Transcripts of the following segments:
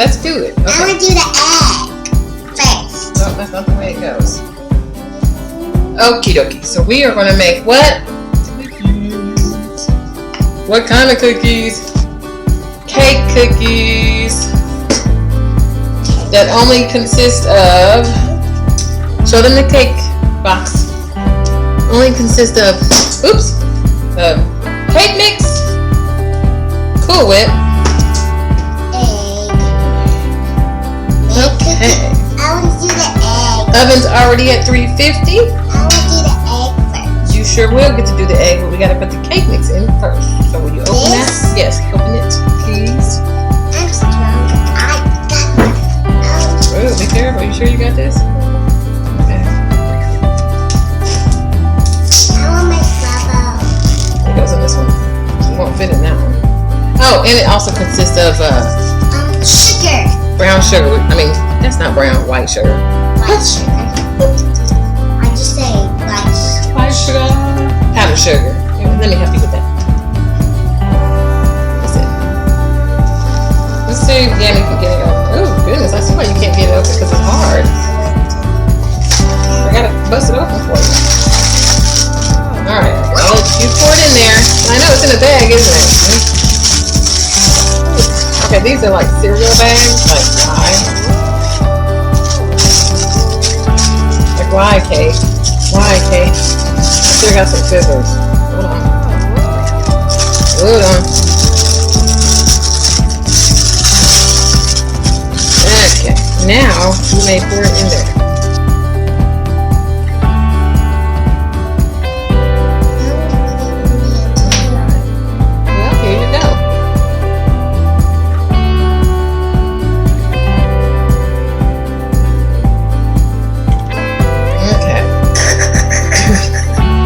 let's do it. Okay. I want to do the egg first. No, that's not the way it goes. Okie dokie. So we are going to make what? Cookies. What kind of cookies? Cake cookies. That only consist of, show them the cake box. Only consist of, cake mix, Cool Whip. Egg. Okay. I want to do the egg. Oven's already at 350. I want to do the egg first. You sure will get to do the egg, but we gotta put the cake mix in first. So will you open that? Yes, open it, please. I'm strong. I got it. Oh, be careful. You sure you got this? Okay. I want my bubble. It goes in this one. It won't fit in that one. Oh, and it also consists of Sugar. brown sugar. I mean, that's not brown, white sugar. White sugar. I just say white sugar. White sugar. Powdered sugar. Here, let me help you with that. That's it. Let's see if Yami can get it open. Oh, goodness. I see why you can't get it open because it's hard. I gotta bust it open for you. Alright. Well, you pour it in there. I know it's in a bag, isn't it? Okay, these are like cereal bags, like rye cake. Rye cake. I still got some scissors. Hold on. Hold on. Okay, now you may pour it in there. Well, here you go.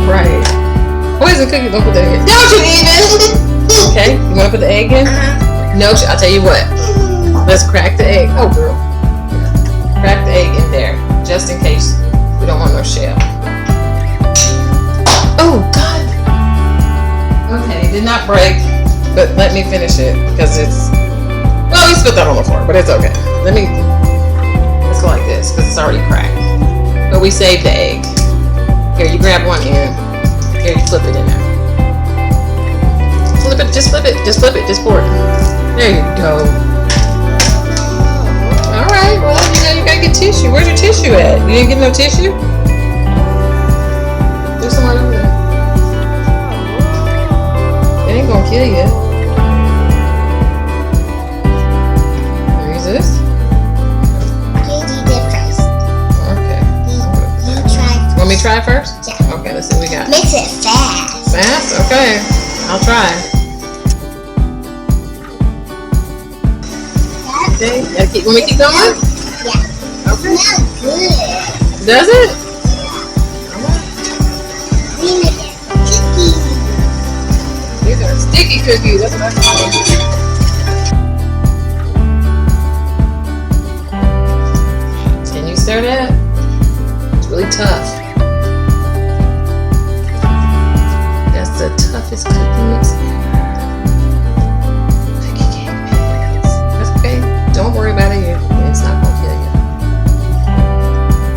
Right. Poison cookie, don't put the egg in. Don't you even? Okay, you want to put the egg in? No, I'll tell you what. Let's crack the egg. Oh, girl. Crack the egg in there, just in case we don't want no shell. Oh, God. Okay, it did not break, but let me finish it because it's, well, we spilled that on the floor, but it's okay. Let's go like this because it's already cracked. But we saved the egg. Here, you grab one end. Here, you flip it in there. Flip it, just flip it, just flip it, just pour it. There you go. Alright, well, you gotta get tissue. Where's your tissue at? You didn't get no tissue? There's some right over there. It ain't gonna kill you. Use this. Want me to try first? Yeah. Okay, let's see what we got. Mix it fast. Fast? Okay. I'll try. Okay. Want me to keep going? Yeah. Okay. Smells good. Does it? We make it cookies. These are sticky cookies. That's what I call them. Can you stir that? It's really tough. The toughest cookie mix ever. Cookie cake mix. That's okay. Don't worry about it. It's not gonna kill you.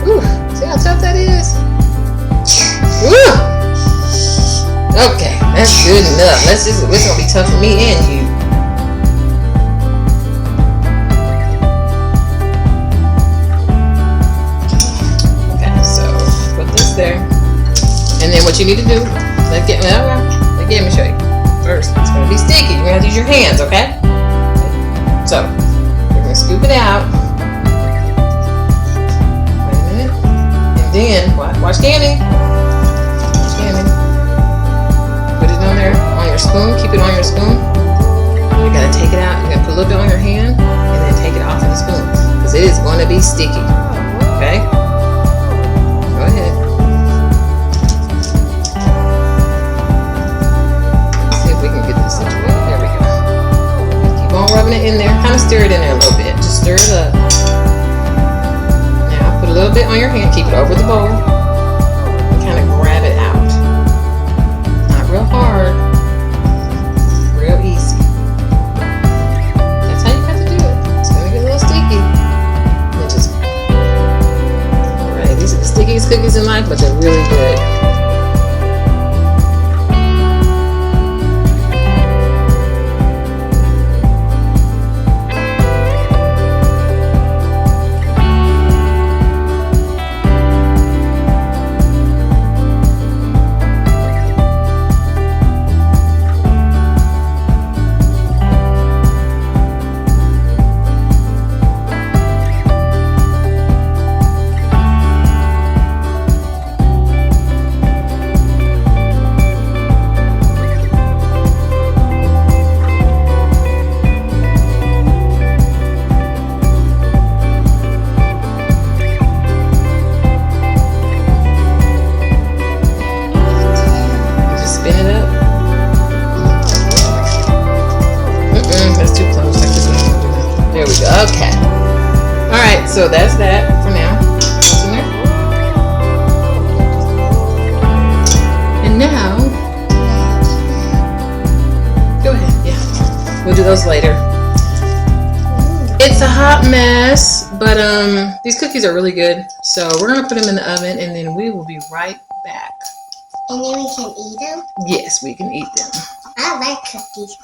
Ooh, see how tough that is? Ooh. Okay, that's good enough. It's gonna be tough for me and you. Okay, so put this there, and then what you need to do. Let me show you. First, it's going to be sticky. You're going to have to use your hands, okay? So, you're going to scoop it out. Wait a minute. And then, watch Danny. Watch Danny. Put it on there, on your spoon. Keep it on your spoon. You got to take it out. You got to put a little bit on your hand, and then take it off of the spoon. Because it is going to be sticky. Okay? Go ahead. Rubbing it in there, kind of stir it in there a little bit. Just stir it up. Now put a little bit on your hand, keep it over the bowl, and kind of grab it out. Not real hard, real easy. That's how you have to do it. It's gonna get a little but they're really good. Okay. Alright, so that's that for now. What's in there? And now, go ahead, yeah. We'll do those later. It's a hot mess, but these cookies are really good. So we're going to put them in the oven and then we will be right back. And then we can eat them? Yes, we can eat them. I like cookies.